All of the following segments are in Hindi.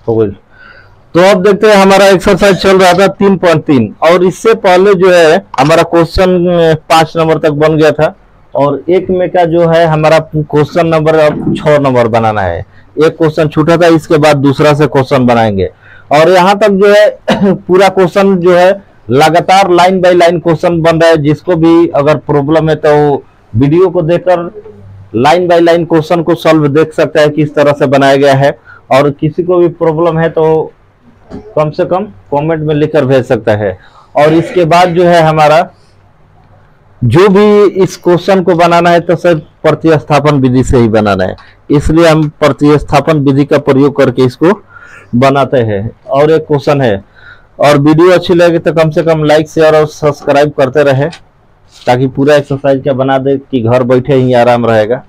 हो गई। तो अब देखते हैं हमारा एक्सरसाइज चल रहा था 3.3 और इससे पहले जो है हमारा क्वेश्चन 5 नंबर तक बन गया था और एक में का जो है हमारा क्वेश्चन नंबर अब 6 नंबर बनाना है। एक क्वेश्चन छूटा था, इसके बाद दूसरा से क्वेश्चन बनाएंगे और यहाँ तक जो है पूरा क्वेश्चन जो है लगातार लाइन बाय लाइन क्वेश्चन बन रहा है। जिसको भी अगर प्रॉब्लम है तो वीडियो को देखकर लाइन बाय लाइन क्वेश्चन को सॉल्व देख सकता है किस तरह से बनाया गया है। और किसी को भी प्रॉब्लम है तो कम से कम कमेंट में लिखकर भेज सकता है। और इसके बाद जो है हमारा जो भी इस क्वेश्चन को बनाना है तो सिर्फ प्रतिस्थापन विधि से ही बनाना है, इसलिए हम प्रतिस्थापन विधि का प्रयोग करके इसको बनाते हैं। और एक क्वेश्चन है, और वीडियो अच्छी लगे तो कम से कम लाइक शेयर और सब्सक्राइब करते रहे ताकि पूरा एक्सरसाइज का बना दे कि घर बैठे ही आराम रहेगा।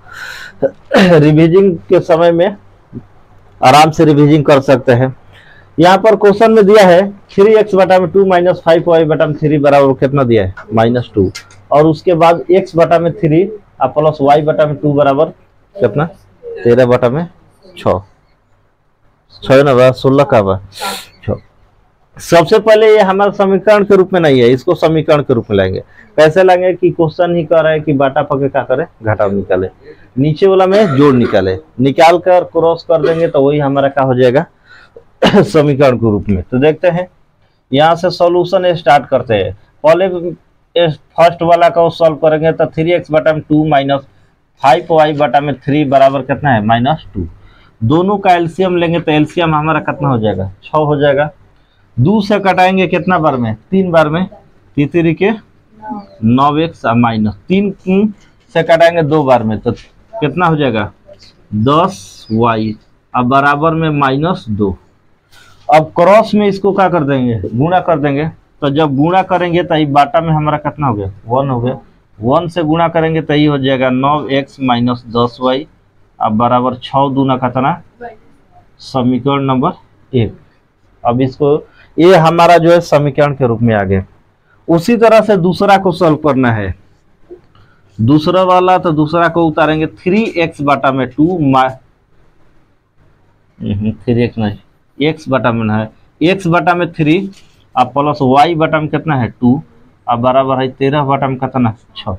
रिवीजिंग के समय में आराम से रिवीजिंग कर सकते हैं। यहाँ पर क्वेश्चन में दिया है 3x बटा में 2 माइनस 5y बटा में 3 बराबर कितना दिया है -2 और उसके बाद x बटा में 3 और प्लस y बटा में 2 बराबर कितना 13 बटा में 6 ना बा 16 का बा 6। सबसे पहले ये हमारे समीकरण के रूप में नहीं है, इसको समीकरण के रूप में लाएंगे। कैसे लाएंगे कि क्वेश्चन ही कह रहा है कि बाटा पके क्या करे घटाव निकाले, नीचे वाला में जोड़ निकाले, निकाल कर क्रॉस कर देंगे तो वही हमारा क्या हो जाएगा समीकरण के रूप में। तो देखते हैं यहाँ से सॉल्यूशन स्टार्ट करते हैं। पहले फर्स्ट वाला का सॉल्व करेंगे तो 3x बटा में 2 माइनस 5y बटा में 3 बराबर कितना है -2। दोनों का एलसीएम लेंगे तो एलसीएम हमारा कितना हो जाएगा 6 हो जाएगा। 2 से कटाएंगे कितना बार में 3 बार में, 3 के 9x माइनस 3 से कटाएंगे 2 बार में तो कितना हो जाएगा 10y अब बराबर में -2। अब क्रॉस में इसको क्या कर देंगे गुणा कर देंगे, तो जब गुणा करेंगे तो ये बाटा में हमारा कितना हो गया 1 हो गया। 1 से गुणा करेंगे तो ये हो जाएगा 9x माइनस 10y अब बराबर 6 दूना कितना समीकरण नंबर 1। अब इसको ये हमारा जो है समीकरण के रूप में आ गया। उसी तरह से दूसरा को सॉल्व करना है। दूसरा वाला तो दूसरा को उतारेंगे 3x बटा में 2 3x नहीं x बटा में है x बटा में 3 अब प्लस y बटा में कितना है 2 अब बराबर है 13 बटा में कितना 6।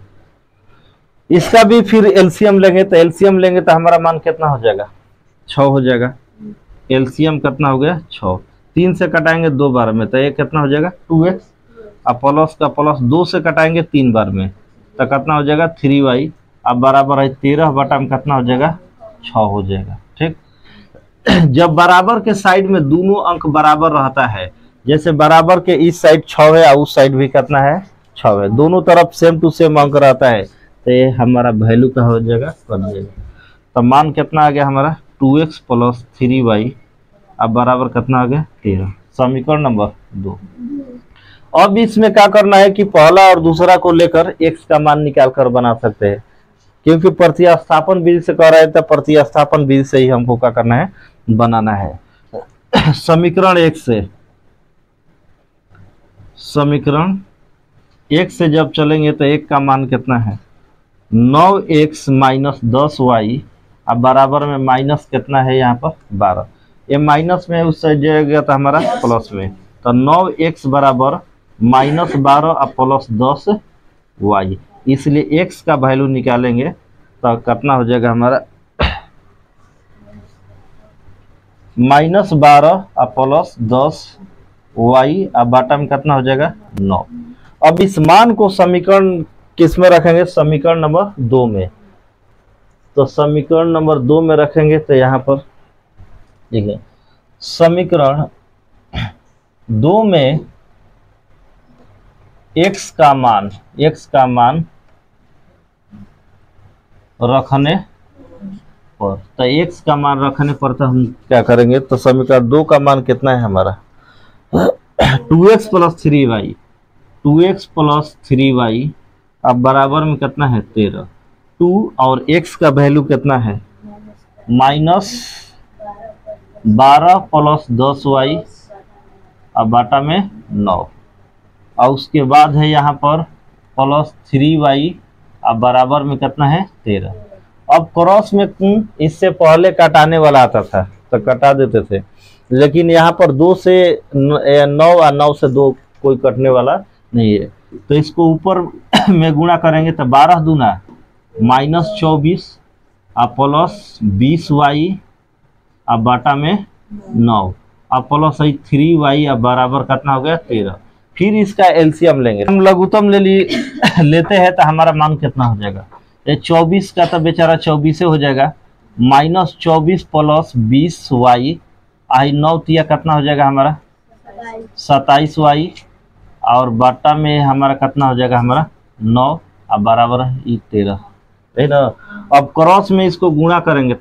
इसका भी फिर एलसीएम लेंगे तो एलसीएम लेंगे तो हमारा मान कितना हो जाएगा 6 हो जाएगा। एलसीएम कितना हो गया 6। 3 से कटाएंगे 2 बार में तो ये कितना हो जाएगा 2x अब प्लस का प्लस 2 से कटाएंगे 3 बार में तो कितना हो जाएगा 3y अब बराबर है 13 बटा में कितना हो जाएगा 6 हो जाएगा। ठीक, जब बराबर के साइड में दोनों अंक बराबर रहता है, जैसे बराबर के इस साइड 6 है और उस साइड भी कितना है 6 है, दोनों तरफ सेम टू सेम अंक रहता है तो ये हमारा वैल्यू का हो जाएगा बन जाएगा। तो मान कितना आ गया हमारा 2x प्लस 3y अब बराबर कितना आ गया 13 समीकरण नंबर 2। अब इसमें क्या करना है कि पहला और दूसरा को लेकर x का मान निकाल कर बना सकते हैं, क्योंकि प्रतिस्थापन विधि से कह रहा है तो प्रतिस्थापन विधि से ही हमको क्या करना है बनाना है। समीकरण 1 से समीकरण 1 से जब चलेंगे तो 1 का मान कितना है 9x माइनस 10y अब बराबर में माइनस कितना है यहाँ पर 12। ये माइनस में उस साइड जाएगा तो हमारा प्लस में, तो 9x बराबर -12 और प्लस 10y, इसलिए x का वैल्यू निकालेंगे तो कितना हो जाएगा हमारा -12 और प्लस 10y अब बाटा में कितना हो जाएगा 9। अब इस मान को समीकरण किस में रखेंगे समीकरण नंबर 2 में, तो समीकरण नंबर 2 में रखेंगे तो यहाँ पर देखिए समीकरण 2 में x का मान रखने पर, तो x का मान रखने पर तो हम क्या करेंगे, तो समीकरण 2 का मान कितना है हमारा 2x plus 3y 2x plus 3y अब बराबर में कितना है 13। 2 और x का वैल्यू कितना है -12 प्लस 10y अब बाटा में 9 और उसके बाद है यहाँ पर प्लस 3y अब बराबर में कितना है 13। अब क्रॉस में इससे पहले कटाने वाला आता था तो कटा देते थे, लेकिन यहाँ पर 2 से 9 और 9 से 2 कोई कटने वाला नहीं है। तो इसको ऊपर में गुणा करेंगे तो 12 दूना -24 और प्लस 20y और बाटा में 9 और प्लस 3y और बराबर कितना हो गया 13। फिर इसका एलसीएम लेंगे, हम लघुत्तम लेते हैं तो हमारा मान कितना हो जाएगा, ये 24 का तो बेचारा 24 हो जाएगा, -24 प्लस 20y आई 9 तिया कितना हो जाएगा हमारा 27y और बाटा में हमारा कितना हो जाएगा हमारा 9 और बराबर 13 है ना। अब क्रॉस में इसको गुणा करेंगे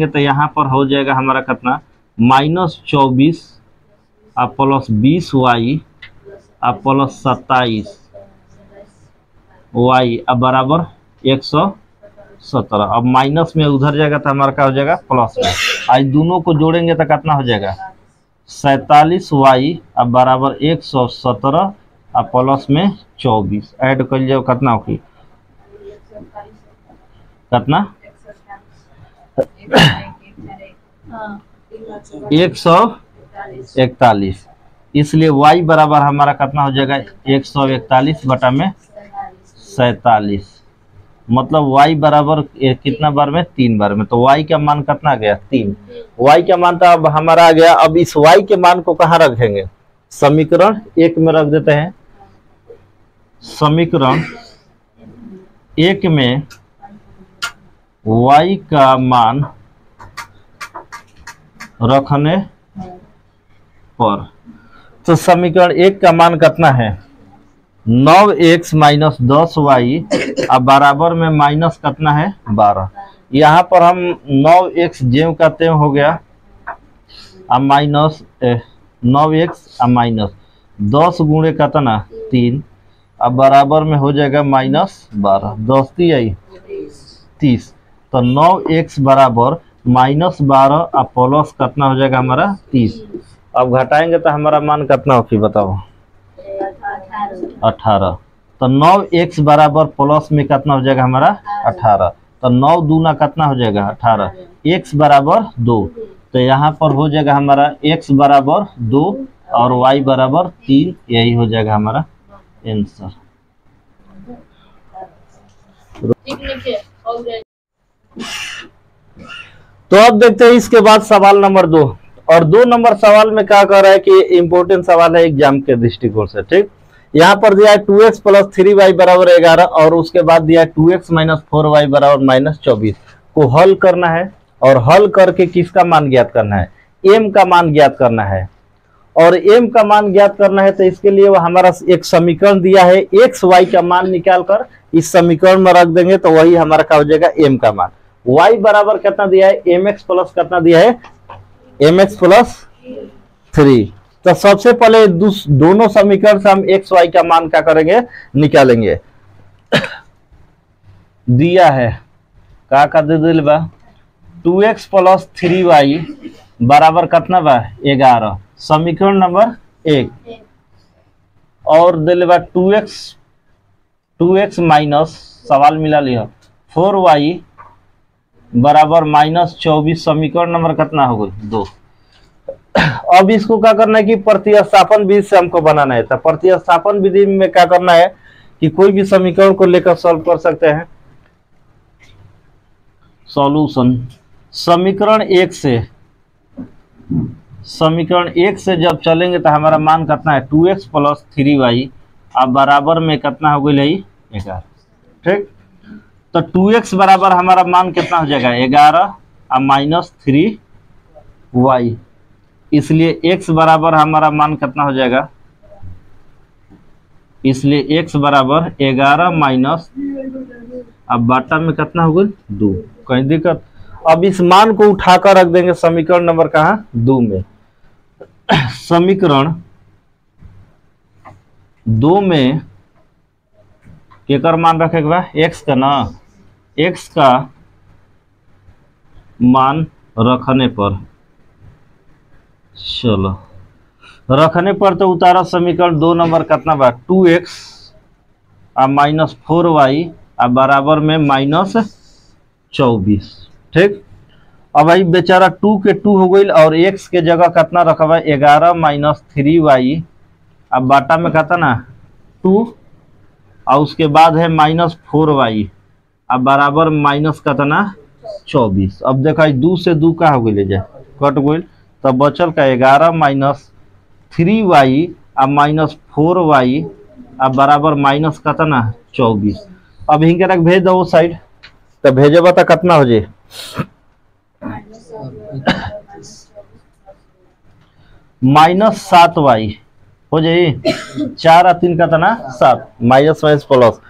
तो यहाँ पर हो जाएगा हमारा कितना -24 और प्लस 20y और प्लस 27y अब बराबर 117। अब माइनस में उधर जाएगा तो हमारा क्या हो जाएगा प्लस में, आज दोनों को जोड़ेंगे तो कितना हो जाएगा 47y अब बराबर 117 और प्लस में 24 ऐड कर जाओ कितना होगी कितना 141, इसलिए y बराबर हमारा कितना हो जाएगा 141 बटा में 47, मतलब y बराबर कितना बार में 3 बार में। तो y का मान कितना आ गया 3, y का मान तो अब हमारा आ गया। अब इस y के मान को कहाँ रखेंगे, समीकरण 1 में रख देते हैं। समीकरण 1 में y का मान रखने पर, तो समीकरण 1 का मान कितना है 9x माइनस 10y अब बराबर में माइनस कितना है 12। यहाँ पर हम 9x जेव का तेव हो गया अब माइनस 9x अब माइनस 10 गुणे कितना 3 अब बराबर में हो जाएगा -12, 10 आई 30, तो 9x बराबर -12 और प्लस कितना हो जाएगा हमारा 30। अब घटाएंगे तो हमारा मान कितना होगी बताओ 18, तो 9x बराबर प्लस में कितना हो जाएगा हमारा 18, तो 9 दूना कितना हो जाएगा 18, x बराबर 2, तो यहाँ पर हो जाएगा हमारा x बराबर 2 और y बराबर 3, यही हो जाएगा हमारा आंसर। तो अब देखते हैं इसके बाद सवाल नंबर 2, और 2 नंबर सवाल में क्या कर रहा है कि इंपॉर्टेंट सवाल है एग्जाम के दृष्टिकोण से। ठीक, यहाँ पर दिया है 2x प्लस 3y बराबर 11 और उसके बाद दिया है 2x माइनस 4y बराबर -24 को हल करना है, और हल करके किसका मान ज्ञात करना है m का मान ज्ञात करना है। और m का मान ज्ञात करना है तो इसके लिए वो हमारा एक समीकरण दिया है, x y का मान निकाल कर इस समीकरण में रख देंगे तो वही हमारा क्या हो जाएगा m का मान। y बराबर कितना दिया है mx प्लस कितना दिया है mx प्लस 3। तो सबसे पहले दोनों समीकरण से हम x y का मान क्या करेंगे निकालेंगे। दिया है का दे दिल बा 2x प्लस 3y बराबर कितना बा 11, समीकरण नंबर 1, और दिल बा 2x माइनस सवाल मिला लिया 4y बराबर -24, समीकरण नंबर कितना हो गई 2। अब इसको क्या करना है कि प्रतिस्थापन विधि से हमको बनाना है। तो प्रतिस्थापन विधि में क्या करना है कि कोई भी समीकरण को लेकर सॉल्व कर सकते हैं। सॉल्यूशन समीकरण 1 से जब चलेंगे तो हमारा मान कितना है 2x प्लस 3y अब बराबर में कितना हो गई 11। ठीक, तो 2x बराबर हमारा मान कितना हो जाएगा 11 और -3y, इसलिए x बराबर हमारा मान कितना हो जाएगा, इसलिए x बराबर 11 माइनस अब बाटा में कितना हो गई 2, कहीं दिक्कत। अब इस मान को उठाकर रख देंगे समीकरण नंबर कहाँ 2 में। समीकरण 2 में केकर मान रखेगा x का ना, x का मान रखने पर, चलो रखने पर तो उतारा समीकरण 2 नंबर कितना बा 2x और -4y और बराबर में -24। ठीक, अब भाई बेचारा 2 के 2 हो गई और x के जगह कितना रखा हुआ है 11 माइनस 3y। अब बाटा में कहता ना 2 और उसके बाद है माइनस 4y। अब बराबर माइनस कितना 24। अब देखा 2 से 2 का हो गई ले जाए कट गई, तब बचल का 11 माइनस 3y अब माइनस 4y अब बराबर माइनस कितना 24। अब हिंके तक भेज दो साइड, तो भेजेबा तो कितना हो जाए माइनस 7y हो जाए 4 और 3 कितना 7 माइनस माइनस प्लस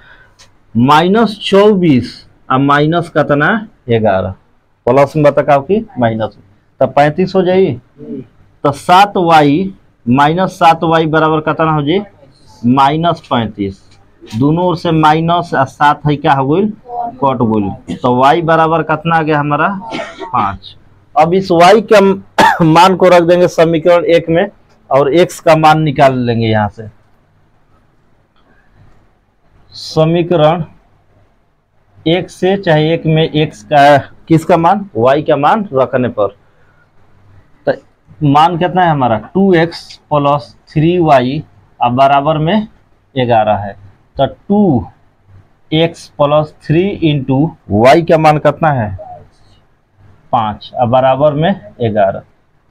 माइनस 24 अब माइनस कितना 11 प्लस में बता की माइनस तो 35 हो जाए। तो 7y माइनस 7y बराबर कितना हो जाए माइनस 35। दोनों ओर से माइनस 7 है क्या हो गई कट गई, तो y बराबर कितना आ गया हमारा 5। अब इस y के मान को रख देंगे समीकरण 1 में और x का मान निकाल लेंगे यहां से। समीकरण 1 से चाहे 1 में x का किसका मान y का मान रखने पर तो मान कितना है हमारा 2x प्लस 3y अब बराबर में 11 है। तो 2x प्लस 3 इंटू वाई का मान कितना है 5 अब बराबर में 11।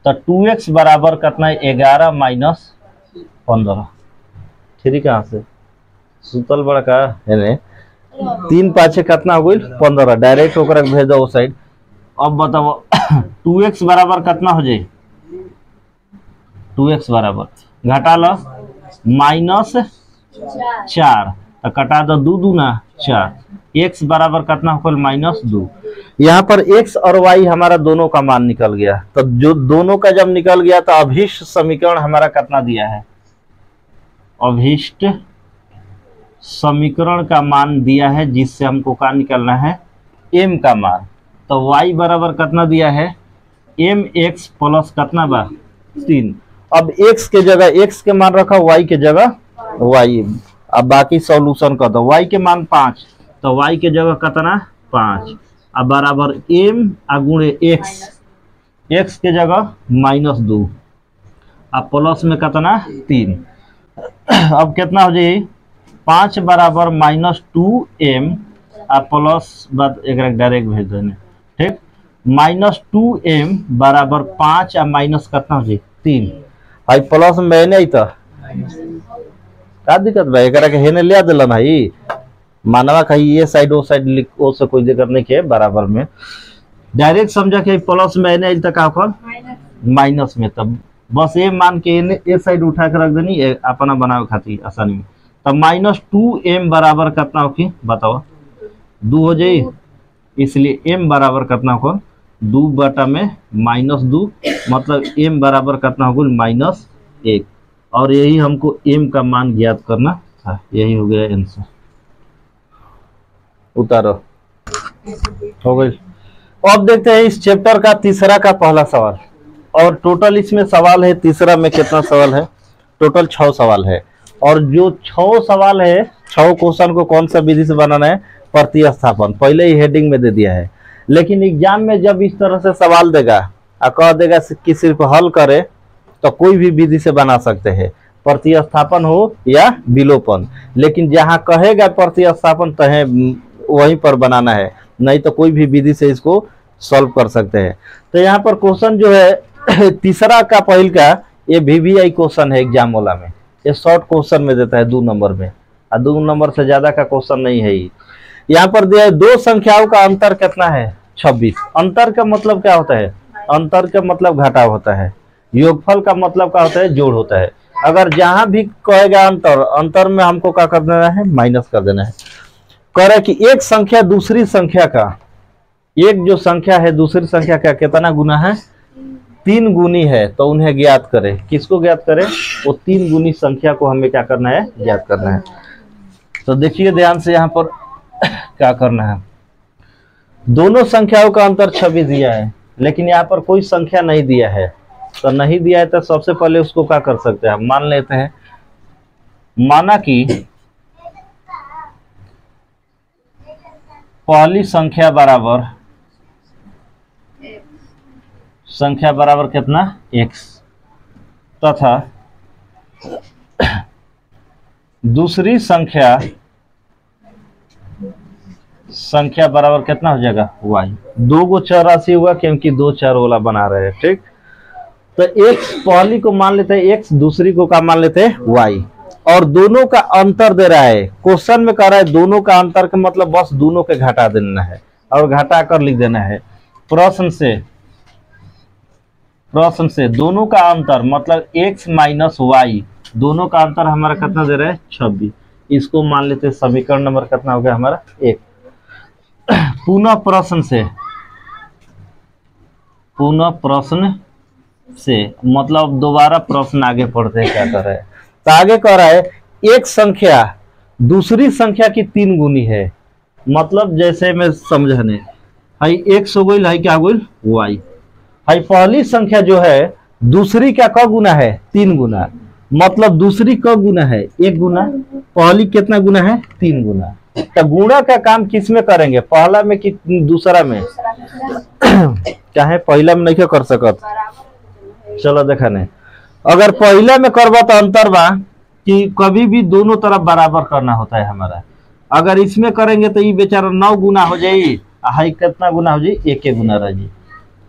तो 2x बराबर कितना है 11 माइनस 15। ठीक कहाँ से सुतल बड़ा का है 3 पाछे कितना हो गई 15 डायरेक्ट होकर भेज दो साइड। अब बताओ 2x बराबर कितना हो जाए 2x बराबर घटा लो माइनस 4 तो कटा दो 2 दूना 4 x बराबर कितना होगा माइनस 2। यहाँ पर x और y हमारा दोनों का मान निकल गया। तो जो दोनों का जब निकल गया तो अभीष्ट समीकरण हमारा कितना दिया है अभीष्ट समीकरण का मान दिया है जिससे हमको क्या निकलना है m का मान। तो y बराबर कितना दिया है mx प्लस कितना बा 3। अब x के जगह x के मान रखा y के जगह y। अब बाकी सॉल्यूशन कर दो y के मान 5 तो y के जगह कितना 5 अब बराबर m गुणे x के जगह माइनस 2 अब प्लस में कितना 3। अब कितना हो जाए 5 बराबर माइनस 2m अब प्लस बात एक डायरेक्ट भेज देने ठीक माइनस 2m बराबर 5 अब माइनस कितना हो जाए 3 आई प्लस में नहीं तो का दिक्कत भाई एकरा के हेने ले दिलन भाई मानवा कही ये साइड वो साइड लिख वो से कोई दिक्कत नहीं के बराबर में डायरेक्ट समझा के प्लस में नहीं तक का माइनस में तब बस ये मान के ये साइड उठा के रख देनी अपना बनावे खातिर आसानी में। तब माइनस 2m बराबर कितना होगी बताओ 2 हो जाए इसलिए m बराबर कितना होगा 2 बटा में माइनस 2 मतलब m बराबर कितना होगा माइनस 1 और यही हमको m का मान ज्ञात करना था। यही हो गया आंसर उतारो हो गई। अब देखते हैं इस चैप्टर का तीसरा का पहला सवाल और टोटल इसमें सवाल है तीसरा में कितना सवाल है टोटल 6 सवाल है और जो 6 सवाल है 6 क्वेश्चन को कौन सा विधि से बनाना है प्रतिस्थापन पहले ही हेडिंग में दे दिया है। लेकिन एग्जाम में जब इस तरह से सवाल देगा और कह देगा कि सिर्फ हल करे तो कोई भी विधि से बना सकते हैं प्रतिस्थापन हो या विलोपन। लेकिन जहां कहेगा प्रतिस्थापन तो है वहीं पर बनाना है नहीं तो कोई भी विधि से इसको सॉल्व कर सकते हैं। तो यहाँ पर क्वेश्चन जो है तीसरा का पहल का ये VVI क्वेश्चन है एग्जाम वाला में ये शॉर्ट क्वेश्चन में देता है 2 नंबर में और 2 नंबर से ज्यादा का क्वेश्चन नहीं है। यहाँ पर दिया है 2 संख्याओं का अंतर कितना है 26। अंतर का मतलब क्या होता है अंतर का मतलब घटाव होता है योगफल का मतलब क्या होता है जोड़ होता है। अगर जहां भी कहेगा अंतर अंतर में हमको क्या कर देना है माइनस कर देना है। कह रहा है कि एक संख्या दूसरी संख्या का एक जो संख्या है दूसरी संख्या का कितना गुना है 3 गुनी है तो उन्हें ज्ञात करें। किसको ज्ञात करें वो 3 गुनी संख्या को हमें क्या करना है ज्ञात करना है। तो देखिए ध्यान से यहाँ पर क्या करना है दोनों संख्याओं का अंतर 26 दिया है लेकिन यहाँ पर कोई संख्या नहीं दिया है तो नहीं दिया है तो सबसे पहले उसको क्या कर सकते हैं मान लेते हैं माना कि पहली संख्या बराबर संख्या बराबर कितना x, तथा दूसरी संख्या बराबर कितना हो जाएगा y। दो गो चर राशि हुआ क्योंकि दो चर वाला बना रहे हैं, ठीक। तो x पहली को मान लेते हैं x, दूसरी को क्या मान लेते हैं y, और दोनों का अंतर दे रहा है। क्वेश्चन में कह रहा है दोनों का अंतर का मतलब बस दोनों के घटा देना है और घटा कर लिख देना है। प्रश्न से दोनों का अंतर मतलब x माइनस वाई, दोनों का अंतर हमारा कितना दे रहा है 26। इसको मान लेते हैं समीकरण नंबर कितना हो गया हमारा 1। पुनः प्रश्न से मतलब दोबारा प्रश्न आगे पढ़ते हैं क्या कर रहे हैं। तो आगे कह रहा है एक संख्या दूसरी संख्या की 3 गुनी है। मतलब जैसे मैं समझाने हाई x हो गई, हाई क्या हो गई y। हाई पहली संख्या जो है दूसरी का क गुना है 3 गुना, मतलब दूसरी क गुना है 1 गुना, पहली कितना गुना है 3 गुना। तो गुणा का काम किस में करेंगे, पहला में कि दूसरा में? चाहे पहला में नहीं कर सकत, चलो देखा नहीं। अगर पहला में करबा तो अंतर बा कि कभी भी दोनों तरफ बराबर करना होता है हमारा। अगर इसमें करेंगे तो ये बेचारा 9 गुना हो जाए, हाई कितना गुना हो जाए 1 गुना रह जाए।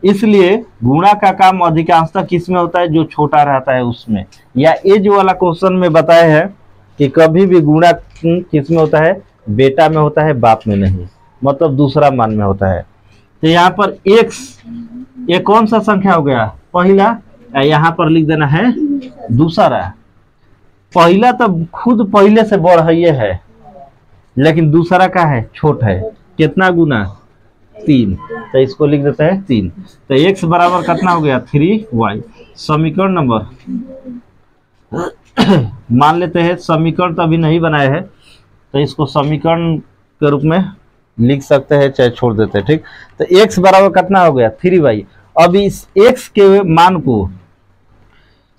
इसलिए गुणा का काम अधिकांशतः किस में होता है, जो छोटा रहता है उसमें। या ये जो वाला क्वेश्चन में बताया है कि कभी भी गुणा किस में होता है, बेटा में होता है, बाप में नहीं, मतलब दूसरा मान में होता है। तो यहाँ पर x ये कौन सा संख्या हो गया पहला, यहाँ पर लिख देना है दूसरा। पहला तो खुद पहले से बड़ है, लेकिन दूसरा का है छोट है, कितना गुना 3, तो इसको लिख देते हैं 3। तो x बराबर कितना हो गया 3y। समीकरण नंबर मान लेते हैं, समीकरण तो अभी नहीं बनाए हैं तो इसको समीकरण के रूप में लिख सकते हैं, चाहे छोड़ देते हैं, ठीक। तो x बराबर कितना हो गया 3y। अब इस x के मान को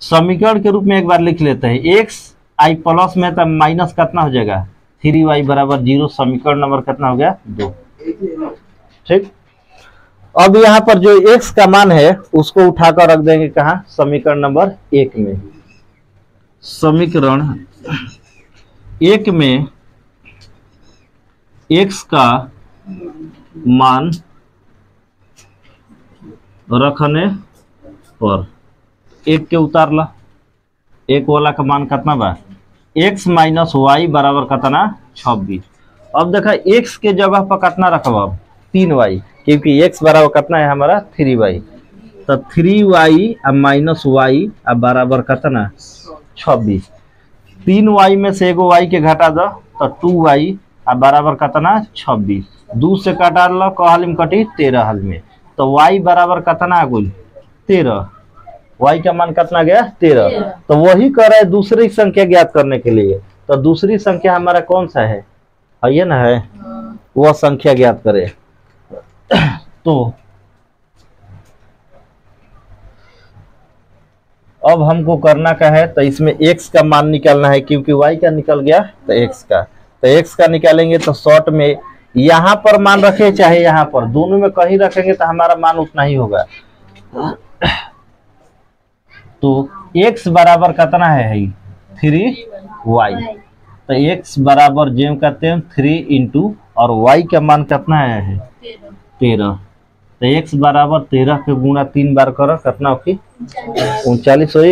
समीकरण के रूप में एक बार लिख लेते हैं। x i प्लस में तो माइनस कितना हो जाएगा 3y बराबर 0। समीकरण नंबर कितना हो गया 2, ठीक। अब यहाँ पर जो x का मान है उसको उठाकर रख देंगे कहाँ, समीकरण नंबर 1 में। समीकरण 1 में x का मान रखने पर 1 के उतार ला, 1 वाला का मान कितना बा x माइनस वाई बराबर कितना 26। अब देखा x के जगह पर कितना रखब 3y, क्योंकि x बराबर कितना है हमारा 3y। तो 3y माइनस वाई बराबर कितना 26। 3y में से एगो y के घटा दो तो 2y बराबर कितना 26। 2 से काटा लो क हाल में कटी 13 हाल में, तो y बराबर कितना आ गई 13। y का मान कितना गया 13। तो वही कर रहा है दूसरी संख्या ज्ञात करने के लिए। तो दूसरी संख्या हमारा कौन सा है, ये ना है, वह संख्या ज्ञात करे। तो अब हमको करना क्या है, तो इसमें x का मान निकालना है, क्योंकि y का निकल गया तो x का। तो x का निकालेंगे तो शॉर्ट में यहाँ पर मान रखे चाहे यहाँ पर, दोनों में कहीं रखेंगे तो हमारा मान उतना ही होगा। तो x बराबर कितना है 3y। तो x बराबर जो कहते हैं 3 इंटू और y का मान कितना है 13। तो x बराबर 13 के गुणा 3 बार करो कितना हो 39 हो।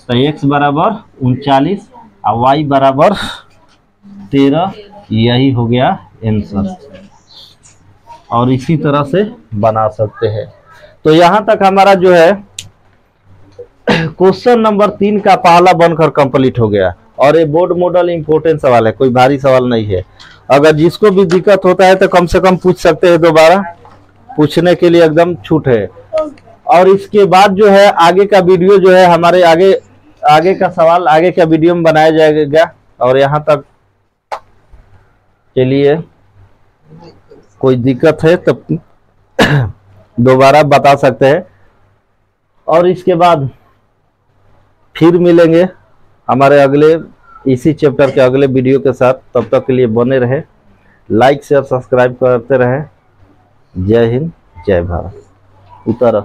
तो x बराबर 39 और y बराबर 13, यही हो गया आंसर। और इसी तरह से बना सकते हैं। तो यहाँ तक हमारा जो है क्वेश्चन नंबर 3 का पहला बनकर कंप्लीट हो गया। और ये बोर्ड मॉडल इंपोर्टेंट सवाल है, कोई भारी सवाल नहीं है। अगर जिसको भी दिक्कत होता है तो कम से कम पूछ सकते हैं, दोबारा पूछने के लिए एकदम छूट है। और इसके बाद जो है आगे का वीडियो जो है हमारे आगे का सवाल आगे का वीडियो में बनाया जाएगा। और यहाँ तक के लिए कोई दिक्कत है तो दोबारा बता सकते हैं। और इसके बाद फिर मिलेंगे हमारे अगले इसी चैप्टर के अगले वीडियो के साथ। तब तक के लिए बने रहे, लाइक शेयर सब्सक्राइब करते रहे। जय हिंद, जय भारत। उतर।